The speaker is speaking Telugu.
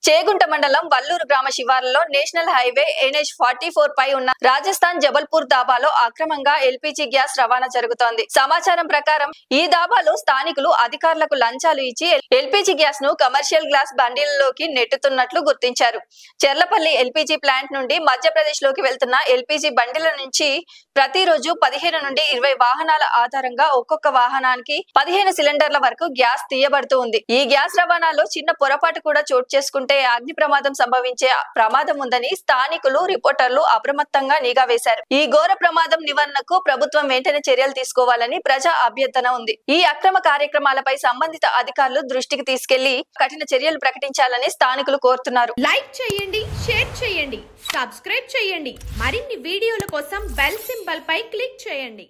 చేగుంట మండలం వల్లూరు గ్రామ శివార్లలో నేషనల్ హైవే NH44 పై ఉన్న రాజస్థాన్ జబల్పూర్ దాబాలో అక్రమంగా LPG గ్యాస్ రవాణా జరుగుతోంది. సమాచారం ప్రకారం ఈ దాబాలో స్థానికులు అధికారులకు లంచాలు ఇచ్చి LPG గ్యాస్ ను కమర్షియల్ గ్లాస్ బండిలలోకి నెట్టుతున్నట్లు గుర్తించారు. చెర్లపల్లి LPG ప్లాంట్ నుండి మధ్యప్రదేశ్ లోకి వెళ్తున్న LPG బండిల నుంచి ప్రతిరోజు 15 నుండి 20 వాహనాల ఆధారంగా ఒక్కొక్క వాహనానికి 15 సిలిండర్ల వరకు గ్యాస్ తీయబడుతూ ఉంది. ఈ గ్యాస్ రవాణాలో చిన్న పొరపాటు కూడా చోటు చేసుకుంటే అగ్ని ప్రమాదం సంభవించే ప్రమాదం ఉందని స్థానికులు రిపోర్టర్లు అప్రమత్తంగా నిఘా వేశారు. ఈ ఘోర ప్రమాదం నివారణకు ప్రభుత్వం వెంటనే చర్యలు తీసుకోవాలని ప్రజా అభ్యర్థన ఉంది. ఈ అక్రమ కార్యక్రమాలపై సంబంధిత అధికారులు దృష్టికి తీసుకెళ్లి కఠిన చర్యలు ప్రకటించాలని స్థానికులు కోరుతున్నారు. లైక్ చేయండి, షేర్ చేయండి, సబ్స్క్రైబ్ చేయండి. మరిన్ని వీడియోల కోసం బెల్ సింబల్ పై క్లిక్ చేయండి.